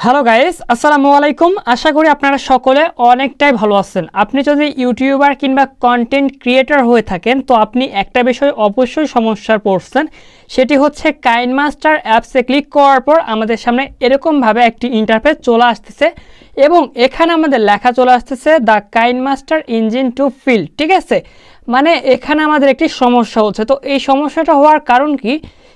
Hello guys, আসসালামু আলাইকুম। আশা করি আপনারা সকলে অনেকটাই ভালো আছেন। আপনি যদি ইউটিউবার কিংবা কন্টেন্ট ক্রিয়েটর হয়ে থাকেন তো আপনি একটা বিষয় অবশ্যই সমস্যার পড়ছেন, সেটি হচ্ছে কাইনমাস্টার অ্যাপসে ক্লিক করার পর আমাদের সামনে এরকমভাবে একটি ইন্টারফেস চলে আসতেছে এবং এখানে আমাদের লেখা চলে আসতেছে the KineMaster engine to failed. ঠিক আছে, মানে এখানে আমাদের একটি সমস্যা হচ্ছে। তো এই সমস্যাটা হওয়ার কারণ কি,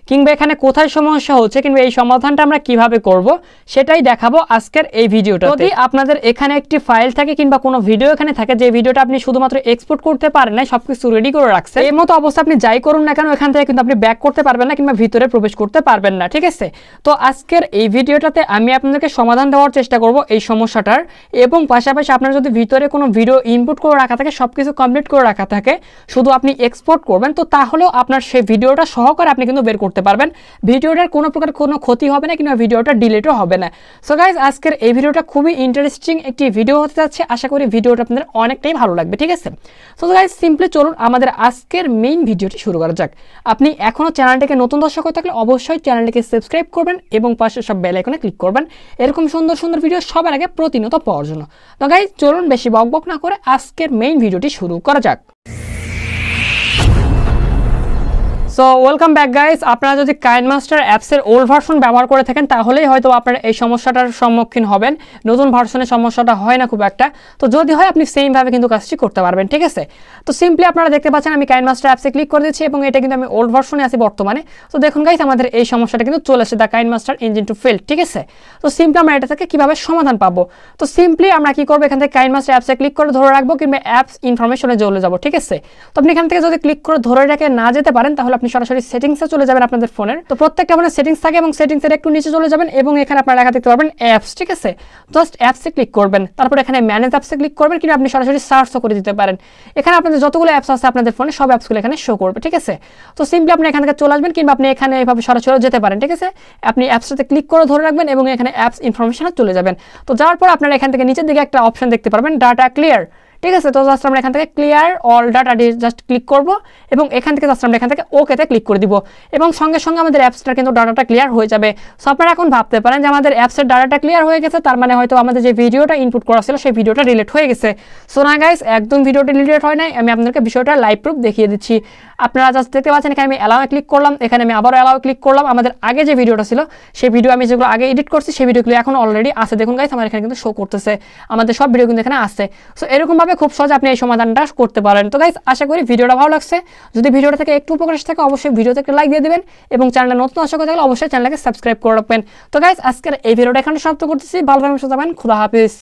কিংবা এখানে কোথায় সমস্যা হচ্ছে, কিংবা এই সমাধানটা আমরা কিভাবে করব সেটাই দেখাবো আজকের এই ভিডিওটা। যদি আপনাদের এখানে একটি ফাইল থাকে কিংবা কোনো ভিডিও এখানে থাকে যে ভিডিওটা আপনি শুধুমাত্র এক্সপোর্ট করতে পারেন না, সবকিছু রেডি করে রাখছেন, এই মতো অবস্থা আপনি যাই করুন না কেন এখান থেকে কিন্তু আপনি ব্যাক করতে পারবেন না কিংবা ভিতরে প্রবেশ করতে পারবেন না। ঠিক আছে, তো আজকের এই ভিডিওটাতে আমি আপনাদেরকে সমাধান দেওয়ার চেষ্টা করব এই সমস্যাটার, এবং পাশাপাশি আপনার যদি ভিতরে কোনো ভিডিও ইনপুট করে রাখা থাকে, সবকিছু কমপ্লিট করে রাখা থাকে, শুধু আপনি এক্সপোর্ট করবেন, তো তাহলেও আপনার সেই ভিডিওটা সহকারে আপনি কিন্তু বের করতে পারবেন। ভিডিওটার কোনো প্রকার কোনো ক্ষতি হবে না কিংবা ভিডিওটা ডিলিটও হবে না। সো গাইজ, আজকের এই ভিডিওটা খুবই ইন্টারেস্টিং একটি ভিডিও হতে যাচ্ছে। আশা করি ভিডিওটা আপনাদের অনেকটাই ভালো লাগবে। ঠিক আছে, সো গাইজ সিম্পলি চলুন আমাদের আজকের মেইন ভিডিওটি শুরু করা যাক। আপনি এখনও চ্যানেলটিকে নতুন দর্শক হয়ে থাকলে অবশ্যই চ্যানেলটিকে সাবস্ক্রাইব করবেন এবং পাশে সব বেল আইকনে ক্লিক করবেন এরকম সুন্দর সুন্দর ভিডিও সবার আগে প্রতিনিয়ত পাওয়ার জন্য। তো গাইজ চলুন বেশি বকবক না করে আজকের মেইন ভিডিওটি শুরু করা যাক। So welcome back guys. আপনারা যদি কাইনমাস্টার অ্যাপসের ওল্ড ভার্সন ব্যবহার করে থাকেন তাহলেই হয়তো আপনারা এই সমস্যাটার সম্মুখীন হবেন। নতুন ভার্সনের সমস্যাটা হয় না খুব একটা, তো যদি হয় আপনি সেমভাবে কিন্তু কাজটি করতে পারবেন। ঠিক আছে, তো সিম্পলি আপনারা দেখতে পাচ্ছেন আমি কাইনমাস্টার অ্যাপসে ক্লিক করে দিচ্ছি এবং এটা কিন্তু আমি ওল্ড ভার্সনে আছি বর্তমানে। তো দেখুন গাইস, আমাদের এই সমস্যাটা কিন্তু চলে আসে the KineMaster engine to failed. ঠিক আছে, তো সিম্পলি আমরা এটা থেকে কীভাবে সমাধান পাবো, তো সিম্পলি আমরা কী করবো, এখান থেকে কাইনমাস্টার অ্যাপসে ক্লিক করে ধরে রাখবো কিংবা অ্যাপস ইনফরমেশনে চলে যাবো। ঠিক আছে, তো আপনি এখান থেকে যদি ক্লিক করে ধরে রেখে না যেতে পারেন তাহলে আপনি সরাসরি সেটিংসে চলে যাবেন আপনাদের ফোনের। তো প্রত্যেকটা ফোনের সেটিংস থাকে এবং সেটিংসের একটু নিচে চলে যাবেন এবং এখানে আপনারা লেখা দেখতে পারবেন অ্যাপস। ঠিক আছে, জাস্ট অ্যাপসে ক্লিক করবেন, তারপর এখানে ম্যানেজ অ্যাপসে ক্লিক করবেন কিংবা আপনি সরাসরি সার্চও করে দিতে পারেন। এখানে আপনাদের যতগুলো অ্যাপস আছে আপনাদের ফোনে সব অ্যাপসগুলো এখানে শো করবে। ঠিক আছে, তো সিম্পলি আপনি এখান থেকে চলে আসবেন কিংবা আপনি এখানে এইভাবে সরাসরি যেতে পারেন। ঠিক আছে, আপনি অ্যাপসটাতে ক্লিক করে ধরে রাখবেন এবং এখানে অ্যাপস ইনফরমেশনে চলে যাবেন। তো যাওয়ার পর আপনারা এখান থেকে নিচের দিকে একটা অপশন দেখতে পারবেন ডাটা ক্লিয়ার। ঠিক আছে, তো জাস্ট আমরা এখান থেকে clear all data just click করব এবং এখান থেকে জাস্ট আমরা এখান থেকে ওকেতে ক্লিক করে দিব এবং সঙ্গে সঙ্গে আমাদের অ্যাপসটার কিন্তু ডাটাটা ক্লিয়ার হয়ে যাবে। সো আপনারা এখন ভাবতে পারেন যে আমাদের অ্যাপসের ডাটাটা ক্লিয়ার হয়ে গেছে, তার মানে হয়তো আমাদের যে ভিডিওটা ইনপুট করা ছিল সেই ভিডিওটা ডিলিট হয়ে গেছে। সো না গাইস, একদম ভিডিওটা ডিলিট হয় নাই, আমি আপনাদেরকে বিষয়টা লাইভ প্রুফ দেখিয়ে দিচ্ছি। আপনারা জাস্ট দেখতে পাচ্ছেন এখানে আমি অ্যালাউয়ে ক্লিক করলাম, এখানে আমি আবারও অ্যালাউয়ে ক্লিক করলাম। আমাদের আগে যে ভিডিওটা ছিল সেই ভিডিও আমি যেগুলো আগে এডিট করছি সেই ভিডিওগুলো এখন অলরেডি আছে। দেখুন গাইস, আমার এখানে কিন্তু শো করতেছে, আমাদের সব ভিডিও কিন্তু এখানে আছে। সো এরকমভাবে খুব সহজে আপনি এই সমাধানটা করতে পারেন। তো গাইস, আশা করি ভিডিওটা ভালো লাগছে। যদি ভিডিওটা থেকে একটু উপকার থাকে অবশ্যই ভিডিওতে একটা লাইক দিয়ে দিবেন এবং চ্যানেলে নতুন দর্শক হয়ে থাকলে অবশ্যই চ্যানেলকে সাবস্ক্রাইব করে রাখবেন। তো গাইস, আজকের এই ভিডিওটা এখানে সমাপ্ত করতেছি। ভালো থাকবেন, সুস্থ থাকবেন, খোদা হাফেজ।